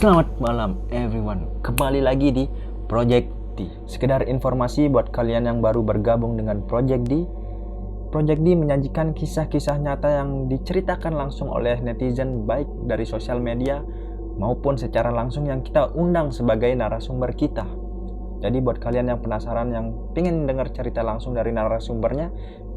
Selamat malam everyone. Kembali lagi di Project D. Sekedar informasi buat kalian yang baru bergabung dengan Project D. Project D menyajikan kisah-kisah nyata yang diceritakan langsung oleh netizen, baik dari sosial media maupun secara langsung yang kita undang sebagai narasumber kita. Jadi buat kalian yang penasaran, yang pengen dengar cerita langsung dari narasumbernya,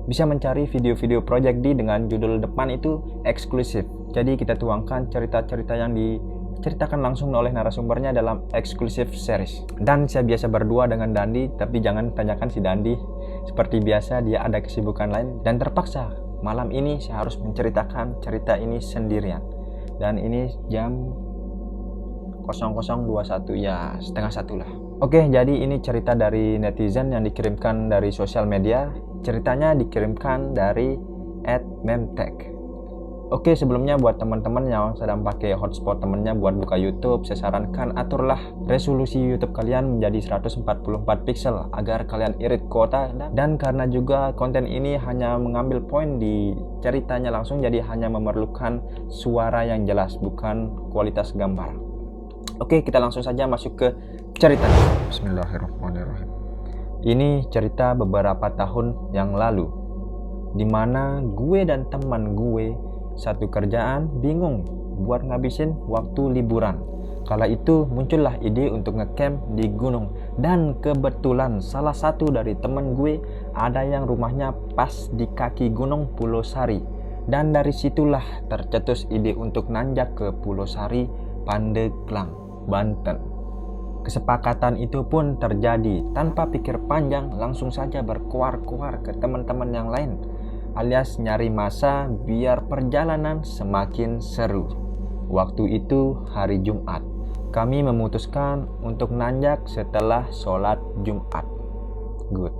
bisa mencari video-video Project D dengan judul depan itu eksklusif. Jadi kita tuangkan cerita-cerita yang diceritakan langsung oleh narasumbernya dalam eksklusif series. Dan saya biasa berdua dengan Dandi, tapi jangan tanyakan si Dandi. Seperti biasa dia ada kesibukan lain dan terpaksa malam ini saya harus menceritakan cerita ini sendirian. Dan ini jam 00.21, ya setengah satu lah. Oke, jadi ini cerita dari netizen yang dikirimkan dari sosial media. Ceritanya dikirimkan dari @memtek. Oke, sebelumnya buat teman-teman yang sedang pakai hotspot temennya buat buka YouTube, saya sarankan aturlah resolusi YouTube kalian menjadi 144 pixel agar kalian irit kuota. Dan karena juga konten ini hanya mengambil poin di ceritanya langsung, jadi hanya memerlukan suara yang jelas, bukan kualitas gambar. Oke, kita langsung saja masuk ke cerita. Bismillahirrahmanirrahim. Ini cerita beberapa tahun yang lalu, dimana gue dan teman gue satu kerjaan bingung buat ngabisin waktu liburan. Kala itu muncullah ide untuk ngecamp di gunung, dan kebetulan salah satu dari temen gue ada yang rumahnya pas di kaki gunung Pulau Sari, dan dari situlah tercetus ide untuk nanjak ke Pulau Sari, Pandeglang, Banten. Kesepakatan itu pun terjadi tanpa pikir panjang, langsung saja berkoar-koar ke teman-teman yang lain, alias nyari masa biar perjalanan semakin seru. Waktu itu hari Jumat. Kami memutuskan untuk nanjak setelah sholat Jumat. Good.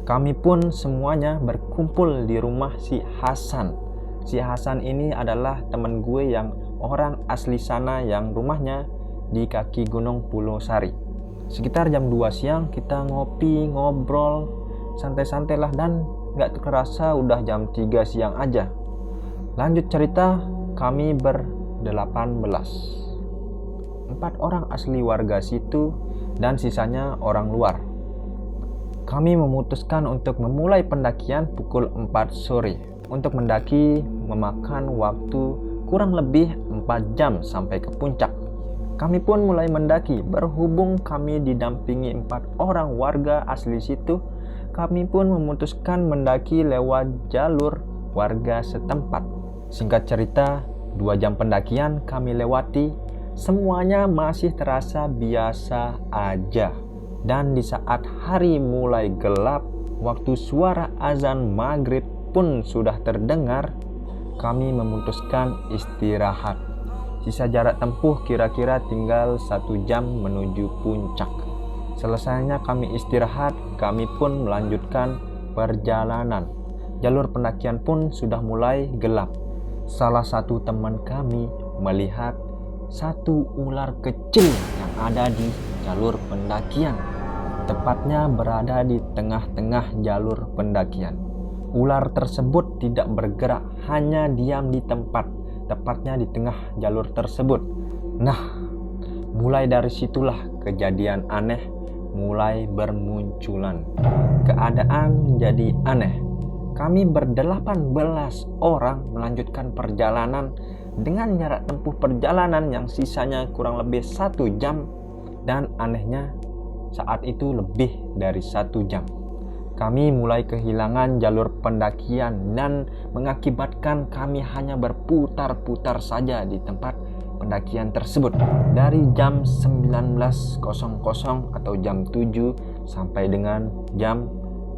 Kami pun semuanya berkumpul di rumah si Hasan. Si Hasan ini adalah teman gue yang orang asli sana yang rumahnya di kaki gunung Pulau Sari. Sekitar jam 2 siang kita ngopi, ngobrol, santai-santai lah, dan gak kerasa udah jam 3 siang aja. Lanjut cerita, kami ber-18. 4 orang asli warga situ dan sisanya orang luar. Kami memutuskan untuk memulai pendakian pukul 4 sore. Untuk mendaki memakan waktu kurang lebih 4 jam sampai ke puncak. Kami pun mulai mendaki. Berhubung kami didampingi 4 orang warga asli situ, kami pun memutuskan mendaki lewat jalur warga setempat. Singkat cerita, 2 jam pendakian kami lewati. Semuanya masih terasa biasa aja. Dan di saat hari mulai gelap, waktu suara azan maghrib pun sudah terdengar, kami memutuskan istirahat. Sisa jarak tempuh kira-kira tinggal 1 jam menuju puncak. Selesainya kami istirahat, kami pun melanjutkan perjalanan. Jalur pendakian pun sudah mulai gelap. Salah satu teman kami melihat satu ular kecil yang ada di jalur pendakian. Tepatnya berada di tengah-tengah jalur pendakian. Ular tersebut tidak bergerak, hanya diam di tempat, tepatnya di tengah jalur tersebut. Nah, mulai dari situlah kejadian aneh mulai bermunculan. Keadaan menjadi aneh. Kami ber-18 orang melanjutkan perjalanan dengan jarak tempuh perjalanan yang sisanya kurang lebih 1 jam. Dan anehnya saat itu lebih dari 1 jam. Kami mulai kehilangan jalur pendakian dan mengakibatkan kami hanya berputar-putar saja di tempat pendakian tersebut dari jam 19.00 atau jam 7 sampai dengan jam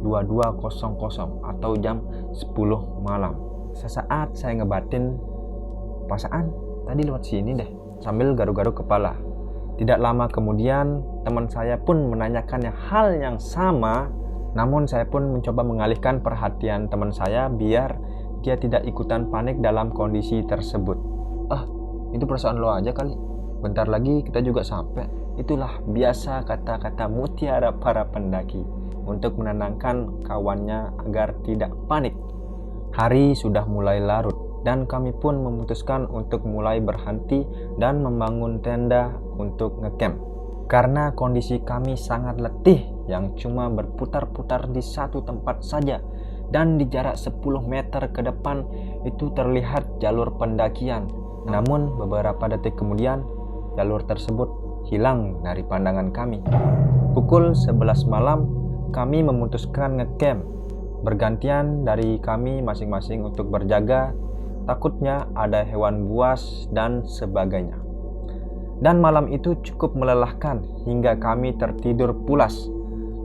22.00 atau jam 10 malam. Sesaat saya ngebatin, perasaan tadi lewat sini deh, sambil garuk-garuk kepala. Tidak lama kemudian teman saya pun menanyakan hal yang sama. Namun saya pun mencoba mengalihkan perhatian teman saya biar dia tidak ikutan panik dalam kondisi tersebut. Itu perasaan lo aja kali. Bentar lagi kita juga sampai. Itulah biasa kata-kata mutiara para pendaki untuk menenangkan kawannya agar tidak panik. Hari sudah mulai larut. dan kami pun memutuskan untuk mulai berhenti dan membangun tenda untuk ngecamp. Karena kondisi kami sangat letih yang cuma berputar-putar di satu tempat saja, dan di jarak 10 meter ke depan itu terlihat jalur pendakian. Namun beberapa detik kemudian jalur tersebut hilang dari pandangan kami. Pukul 11 malam kami memutuskan ngecamp. Bergantian dari kami masing-masing untuk berjaga, takutnya ada hewan buas dan sebagainya. Dan malam itu cukup melelahkan hingga kami tertidur pulas.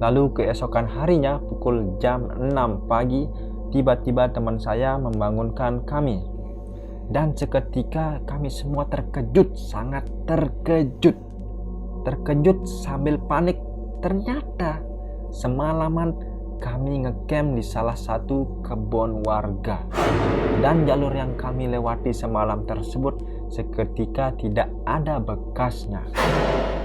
Lalu keesokan harinya pukul jam 6 pagi, tiba-tiba teman saya membangunkan kami. Dan seketika kami semua terkejut, sangat terkejut. Terkejut sambil panik. Ternyata semalaman kami ngecamp di salah satu kebun warga. Dan jalur yang kami lewati semalam tersebut seketika tidak ada bekasnya.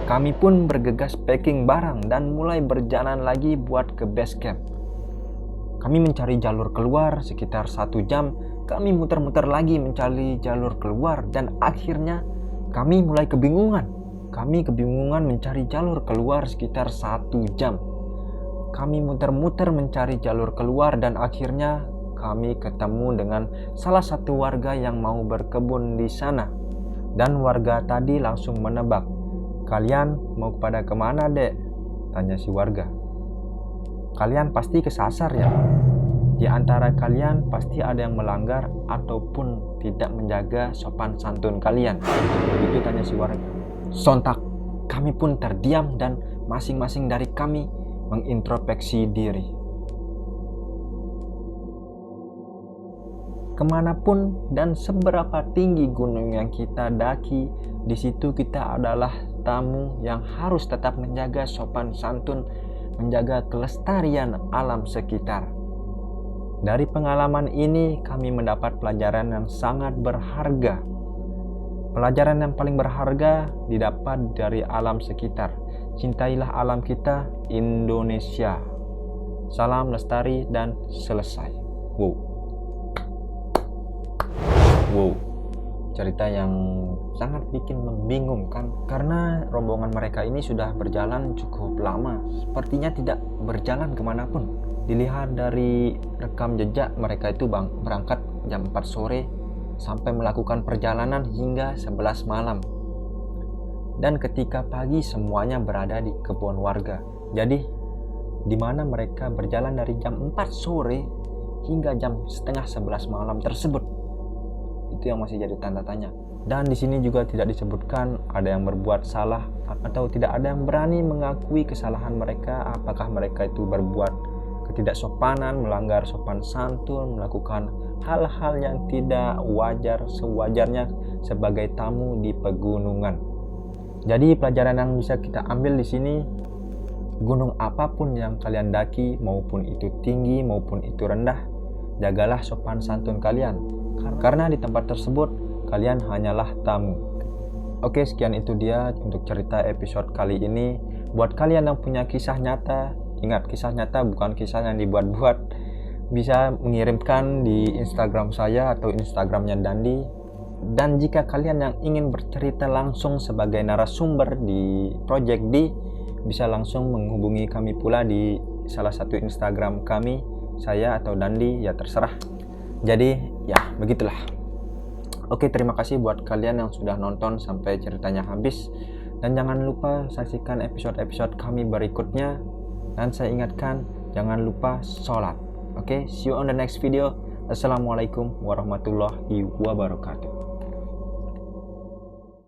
Kami pun bergegas packing barang dan mulai berjalan lagi buat ke base camp. Kami mencari jalur keluar sekitar 1 jam. Kami muter-muter lagi mencari jalur keluar dan akhirnya kami mulai kebingungan. Kami kebingungan mencari jalur keluar sekitar 1 jam. Kami muter-muter mencari jalur keluar dan akhirnya kami ketemu dengan salah satu warga yang mau berkebun di sana. Dan warga tadi langsung menebak, "Kalian mau pada kemana, Dek?" tanya si warga. "Kalian pasti kesasar ya? Di antara kalian pasti ada yang melanggar ataupun tidak menjaga sopan santun kalian." Begitu tanya si warga. Sontak kami pun terdiam dan masing-masing dari kami mengintrospeksi diri. Kemanapun dan seberapa tinggi gunung yang kita daki, di situ kita adalah tamu yang harus tetap menjaga sopan santun, menjaga kelestarian alam sekitar. Dari pengalaman ini kami mendapat pelajaran yang sangat berharga. Pelajaran yang paling berharga didapat dari alam sekitar. Cintailah alam kita, Indonesia. Salam lestari dan selesai. Wow, cerita yang sangat bikin membingungkan karena rombongan mereka ini sudah berjalan cukup lama. Sepertinya tidak berjalan kemanapun. Dilihat dari rekam jejak, mereka itu berangkat jam 4 sore sampai melakukan perjalanan hingga 11 malam. Dan ketika pagi semuanya berada di kebun warga. Jadi di mana mereka berjalan dari jam 4 sore hingga jam setengah 11 malam tersebut? Itu yang masih jadi tanda tanya. Dan di sini juga tidak disebutkan ada yang berbuat salah atau tidak ada yang berani mengakui kesalahan mereka. Apakah mereka itu berbuat ketidaksopanan, melanggar sopan santun, melakukan hal-hal yang tidak wajar sewajarnya sebagai tamu di pegunungan. Jadi pelajaran yang bisa kita ambil di sini, gunung apapun yang kalian daki, maupun itu tinggi maupun itu rendah, jagalah sopan santun kalian. Karena di tempat tersebut kalian hanyalah tamu. Oke, sekian itu dia untuk cerita episode kali ini. Buat kalian yang punya kisah nyata, ingat kisah nyata bukan kisah yang dibuat-buat, bisa mengirimkan di Instagram saya atau Instagramnya Dandi. Dan jika kalian yang ingin bercerita langsung sebagai narasumber di Project D, bisa langsung menghubungi kami pula di salah satu Instagram kami, saya atau Dandi, ya terserah. Jadi ya begitulah. Oke, terima kasih buat kalian yang sudah nonton sampai ceritanya habis. Dan jangan lupa saksikan episode-episode kami berikutnya. Dan saya ingatkan, jangan lupa sholat. Oke, see you on the next video. Assalamualaikum warahmatullahi wabarakatuh.